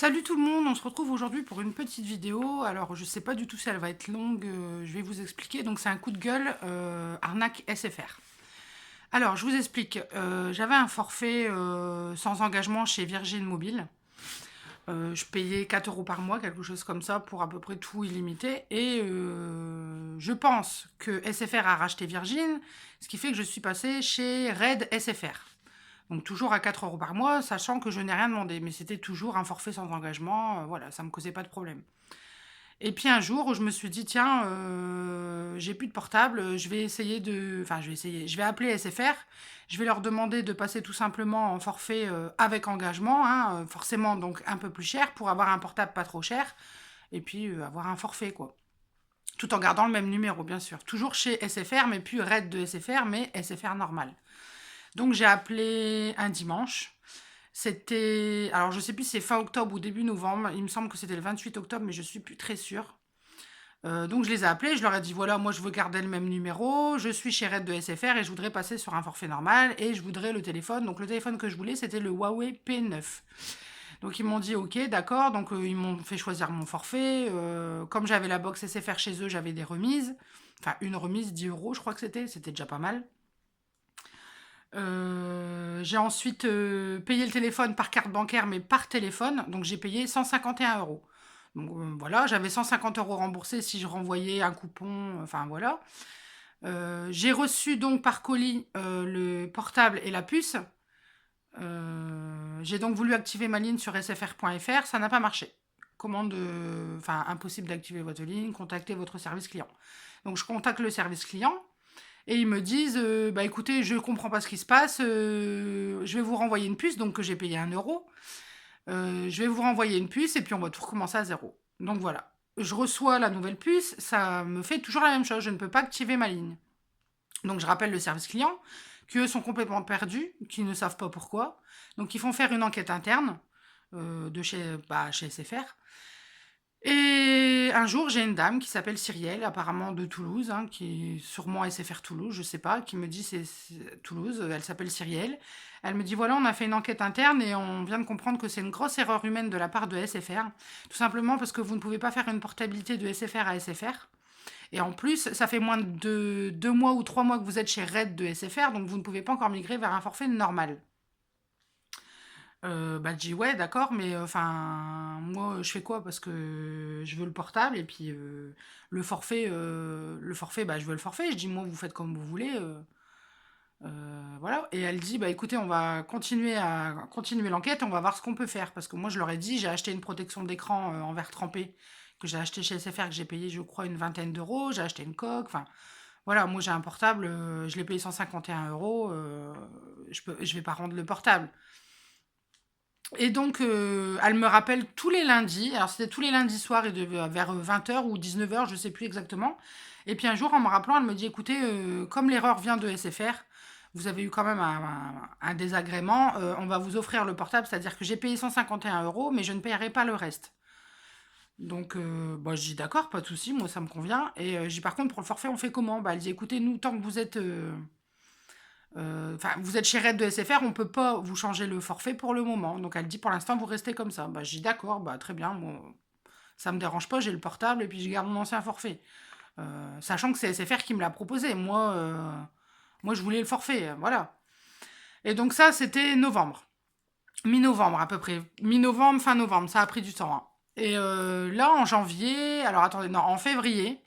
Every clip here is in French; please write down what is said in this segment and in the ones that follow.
Salut tout le monde, on se retrouve aujourd'hui pour une petite vidéo. Alors je sais pas du tout si elle va être longue, je vais vous expliquer. Donc c'est un coup de gueule, arnaque SFR. Alors je vous explique, j'avais un forfait sans engagement chez Virgin Mobile. Je payais 4 euros par mois, quelque chose comme ça, pour à peu près tout illimité. Et je pense que SFR a racheté Virgin, ce qui fait que je suis passée chez Red SFR. Donc toujours à 4 euros par mois, sachant que je n'ai rien demandé. Mais c'était toujours un forfait sans engagement, voilà, ça ne me causait pas de problème. Et puis un jour, je me suis dit, tiens, j'ai plus de portable, je vais essayer de... Enfin, je vais appeler SFR, je vais leur demander de passer tout simplement en forfait avec engagement, hein, forcément donc un peu plus cher, pour avoir un portable pas trop cher, et puis avoir un forfait, quoi. Tout en gardant le même numéro, bien sûr. Toujours chez SFR, mais plus RAID de SFR, mais SFR normal. Donc j'ai appelé un dimanche. C'était... Alors je sais plus si c'est fin octobre ou début novembre. Il me semble que c'était le 28 octobre, mais je suis plus très sûre. Donc je les ai appelés, je leur ai dit voilà, moi je veux garder le même numéro, je suis chez Red de SFR et je voudrais passer sur un forfait normal et je voudrais le téléphone. Donc le téléphone que je voulais, c'était le Huawei P9. Donc ils m'ont dit ok, d'accord, donc ils m'ont fait choisir mon forfait. Comme j'avais la box SFR chez eux, j'avais des remises. Enfin, une remise, 10 euros, je crois que c'était déjà pas mal. J'ai ensuite payé le téléphone par carte bancaire, mais par téléphone. Donc j'ai payé 151 euros. Donc voilà, j'avais 150 euros remboursés si je renvoyais un coupon. Enfin voilà. J'ai reçu donc par colis le portable et la puce. J'ai donc voulu activer ma ligne sur sfr.fr. Ça n'a pas marché. Enfin, impossible d'activer votre ligne. Contactez votre service client. Donc je contacte le service client. Et ils me disent, bah écoutez, je comprends pas ce qui se passe, je vais vous renvoyer une puce, donc que j'ai payé 1 euro. Je vais vous renvoyer une puce et puis on va tout recommencer à zéro. Donc voilà. Je reçois la nouvelle puce, ça me fait toujours la même chose, je ne peux pas activer ma ligne. Donc je rappelle le service client, qu'eux sont complètement perdus, qu'ils ne savent pas pourquoi. Donc ils font faire une enquête interne chez SFR. Et un jour, j'ai une dame qui s'appelle Cyrielle, apparemment de Toulouse, hein, qui est sûrement SFR Toulouse, je sais pas, qui me dit c'est Toulouse, elle s'appelle Cyrielle. Elle me dit voilà, on a fait une enquête interne et on vient de comprendre que c'est une grosse erreur humaine de la part de SFR, tout simplement parce que vous ne pouvez pas faire une portabilité de SFR à SFR. Et en plus, ça fait moins de 2 mois ou 3 mois que vous êtes chez Red de SFR, donc vous ne pouvez pas encore migrer vers un forfait normal. Bah, je dis: «Ouais, d'accord, mais enfin, moi, je fais quoi? Parce que je veux le portable et puis, le forfait, bah, je veux le forfait». Je dis: «Moi, vous faites comme vous voulez, voilà». Et elle dit: «Bah, écoutez, on va continuer l'enquête, on va voir ce qu'on peut faire». Parce que moi, je leur ai dit, j'ai acheté une protection d'écran, en verre trempé que j'ai acheté chez SFR, que j'ai payé, je crois, une vingtaine d'euros. J'ai acheté une coque, enfin, voilà, moi, j'ai un portable, je l'ai payé 151 €, je vais pas rendre le portable. Et donc, elle me rappelle tous les lundis. Alors, c'était tous les lundis soirs et vers 20 h ou 19 h, je ne sais plus exactement. Et puis un jour, en me rappelant, elle me dit, écoutez, comme l'erreur vient de SFR, vous avez eu quand même un désagrément, on va vous offrir le portable, c'est-à-dire que j'ai payé 151 euros, mais je ne paierai pas le reste. Donc, bah, je dis d'accord, pas de souci, moi ça me convient. Et je dis par contre, pour le forfait, on fait comment? Bah, elle dit, écoutez, nous, tant que vous êtes enfin, vous êtes chez Red de SFR, on peut pas vous changer le forfait pour le moment. Donc elle dit pour l'instant vous restez comme ça. Bah je dis d'accord, bah très bien, bon, ça me dérange pas, j'ai le portable et puis je garde mon ancien forfait. Sachant que c'est SFR qui me l'a proposé. Moi je voulais le forfait, voilà. Et donc ça c'était novembre. Mi-novembre à peu près. Mi-novembre, fin novembre, ça a pris du temps, hein. Et là en janvier, alors attendez, non, en février,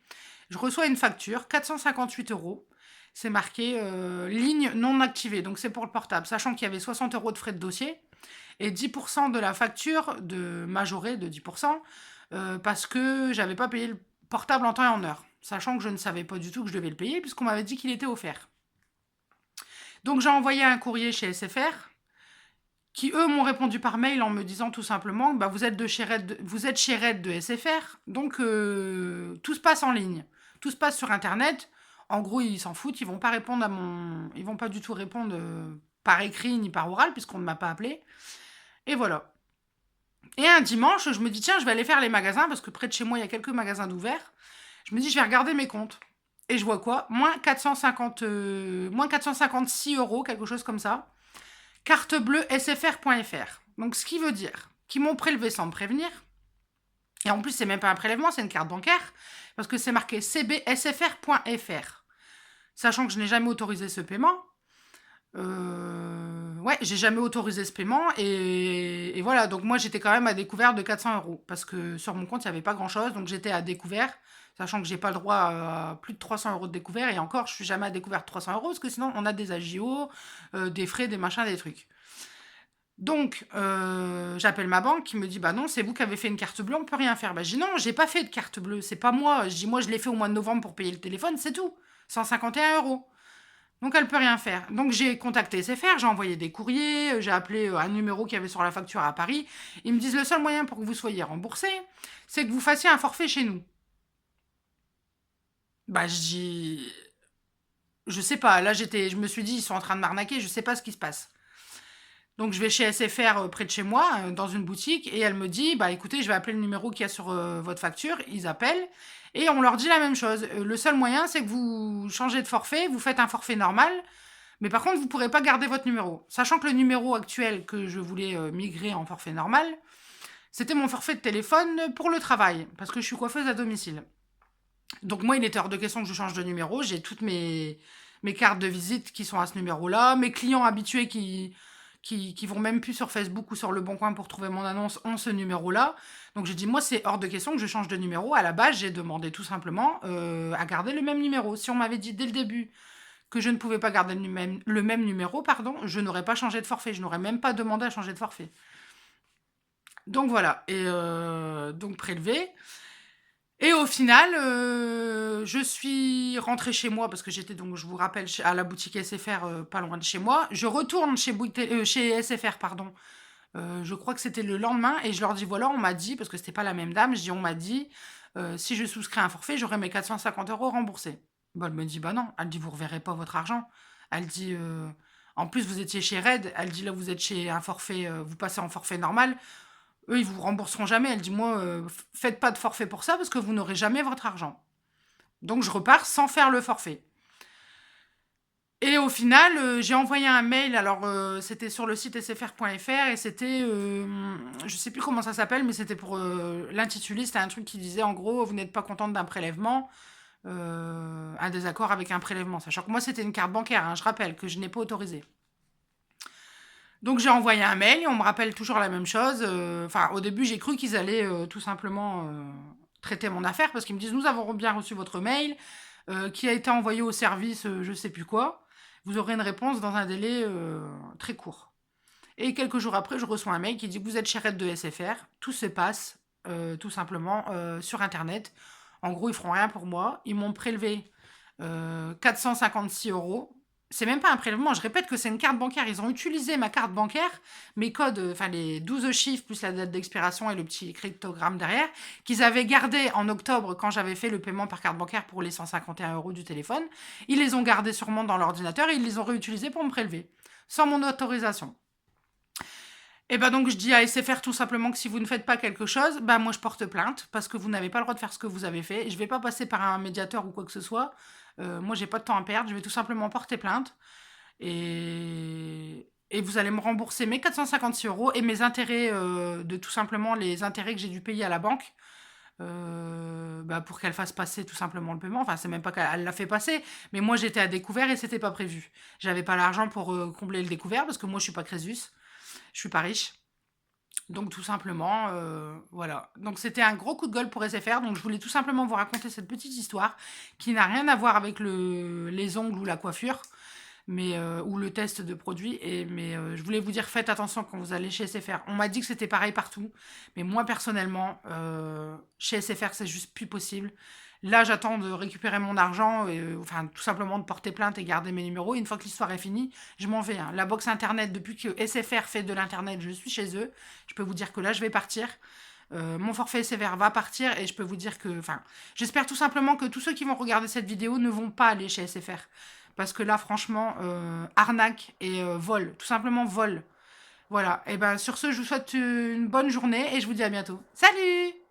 je reçois une facture, 458 euros. C'est marqué ligne non activée. Donc c'est pour le portable. Sachant qu'il y avait 60 euros de frais de dossier et 10% de la facture de majorée de 10% parce que j'avais pas payé le portable en temps et en heure. Sachant que je ne savais pas du tout que je devais le payer puisqu'on m'avait dit qu'il était offert. Donc j'ai envoyé un courrier chez SFR qui, eux, m'ont répondu par mail en me disant tout simplement bah, vous êtes chez Red de SFR, donc tout se passe en ligne. Tout se passe sur Internet. En gros, ils s'en foutent, ils vont pas répondre Ils vont pas du tout répondre par écrit ni par oral, puisqu'on ne m'a pas appelé. Et voilà. Et un dimanche, je me dis, tiens, je vais aller faire les magasins, parce que près de chez moi, il y a quelques magasins d'ouverts. Je me dis, je vais regarder mes comptes. Et je vois quoi? Moins 456 euros, quelque chose comme ça. Carte bleue sfr.fr. Donc, ce qui veut dire qui m'ont prélevé sans me prévenir. Et en plus, c'est même pas un prélèvement, c'est une carte bancaire, parce que c'est marqué cbsfr.fr. Sachant que je n'ai jamais autorisé ce paiement. Ouais, j'ai jamais autorisé ce paiement, et voilà, donc moi j'étais quand même à découvert de 400 €, parce que sur mon compte il n'y avait pas grand chose, donc j'étais à découvert, sachant que j'ai pas le droit à plus de 300 € de découvert, et encore je suis jamais à découvert de 300 €, parce que sinon on a des agios, des frais, des machins, des trucs. Donc j'appelle ma banque qui me dit: «Bah non, c'est vous qui avez fait une carte bleue, on peut rien faire». Bah je dis: «Non, j'ai pas fait de carte bleue, c'est pas moi». Je dis: «Moi je l'ai fait au mois de novembre pour payer le téléphone, c'est tout, 151 €». Donc elle peut rien faire. Donc j'ai contacté SFR, j'ai envoyé des courriers, j'ai appelé un numéro qu'il y avait sur la facture à Paris. Ils me disent: le seul moyen pour que vous soyez remboursé, c'est que vous fassiez un forfait chez nous. Bah je dis: je sais pas, là je me suis dit, ils sont en train de m'arnaquer, je sais pas ce qui se passe. Donc je vais chez SFR près de chez moi, dans une boutique, et elle me dit: bah écoutez, je vais appeler le numéro qu'il y a sur votre facture. Ils appellent, et on leur dit la même chose. Le seul moyen, c'est que vous changez de forfait, vous faites un forfait normal, mais par contre, vous ne pourrez pas garder votre numéro. Sachant que le numéro actuel que je voulais migrer en forfait normal, c'était mon forfait de téléphone pour le travail, parce que je suis coiffeuse à domicile. Donc moi, il était hors de question que je change de numéro. J'ai toutes mes cartes de visite qui sont à ce numéro-là. Mes clients habitués qui vont même plus sur Facebook ou sur Le Bon Coin pour trouver mon annonce ont ce numéro-là. Donc j'ai dit, moi, c'est hors de question que je change de numéro. À la base, j'ai demandé tout simplement à garder le même numéro. Si on m'avait dit dès le début que je ne pouvais pas garder le même numéro, pardon, je n'aurais pas changé de forfait. Je n'aurais même pas demandé à changer de forfait. Donc voilà, et donc prélevé. Et au final, je suis rentrée chez moi parce que j'étais donc, je vous rappelle, à la boutique SFR, pas loin de chez moi. Je retourne chez SFR, pardon. Je crois que c'était le lendemain, et je leur dis: voilà, on m'a dit, parce que c'était pas la même dame, je dis: on m'a dit, si je souscris un forfait, j'aurai mes 450 € remboursés. Bah, elle me dit: bah non. Elle dit: vous reverrez pas votre argent. Elle dit: en plus, vous étiez chez Red. Elle dit: là, vous êtes chez un forfait, vous passez en forfait normal. Eux, ils vous rembourseront jamais. Elle dit: moi, faites pas de forfait pour ça, parce que vous n'aurez jamais votre argent. Donc je repars sans faire le forfait. Et au final, j'ai envoyé un mail, alors c'était sur le site sfr.fr, et c'était, je sais plus comment ça s'appelle, mais c'était pour l'intitulé, c'était un truc qui disait en gros: vous n'êtes pas contente d'un prélèvement, un désaccord avec un prélèvement. Sachant que moi c'était une carte bancaire, hein, je rappelle, que je n'ai pas autorisée. Donc j'ai envoyé un mail, et on me rappelle toujours la même chose. Enfin, au début, j'ai cru qu'ils allaient tout simplement traiter mon affaire, parce qu'ils me disent: nous avons bien reçu votre mail, qui a été envoyé au service, je sais plus quoi. Vous aurez une réponse dans un délai très court. Et quelques jours après, je reçois un mail qui dit que vous êtes chez Red de SFR. Tout se passe tout simplement sur Internet. En gros, ils feront rien pour moi. Ils m'ont prélevé 456 €. C'est même pas un prélèvement, je répète que c'est une carte bancaire. Ils ont utilisé ma carte bancaire, mes codes, enfin les 12 chiffres plus la date d'expiration et le petit cryptogramme derrière, qu'ils avaient gardé en octobre quand j'avais fait le paiement par carte bancaire pour les 151 € du téléphone. Ils les ont gardés sûrement dans l'ordinateur, et ils les ont réutilisés pour me prélever, sans mon autorisation. Et ben donc je dis à SFR tout simplement que si vous ne faites pas quelque chose, bah moi je porte plainte, parce que vous n'avez pas le droit de faire ce que vous avez fait. Je vais pas passer par un médiateur ou quoi que ce soit. Moi j'ai pas de temps à perdre, je vais tout simplement porter plainte, et vous allez me rembourser mes 456 € et mes intérêts, de tout simplement les intérêts que j'ai dû payer à la banque, bah pour qu'elle fasse passer tout simplement le paiement. Enfin, c'est même pas qu'elle l'a fait passer, mais moi j'étais à découvert et c'était pas prévu. J'avais pas l'argent pour combler le découvert, parce que moi je suis pas Crésus, je suis pas riche. Donc tout simplement, voilà. Donc c'était un gros coup de gueule pour SFR, donc je voulais tout simplement vous raconter cette petite histoire qui n'a rien à voir avec les ongles ou la coiffure, mais ou le test de produit, mais je voulais vous dire, faites attention quand vous allez chez SFR. On m'a dit que c'était pareil partout, mais moi personnellement, chez SFR, c'est juste plus possible. Là, j'attends de récupérer mon argent, enfin tout simplement de porter plainte et garder mes numéros. Une fois que l'histoire est finie, je m'en vais, hein. La box internet, depuis que SFR fait de l'internet, je suis chez eux. Je peux vous dire que là, je vais partir. Mon forfait SFR va partir, et je peux vous dire que... Enfin, j'espère tout simplement que tous ceux qui vont regarder cette vidéo ne vont pas aller chez SFR. Parce que là, franchement, arnaque et vol. Tout simplement vol. Voilà. Et ben sur ce, je vous souhaite une bonne journée, et je vous dis à bientôt. Salut!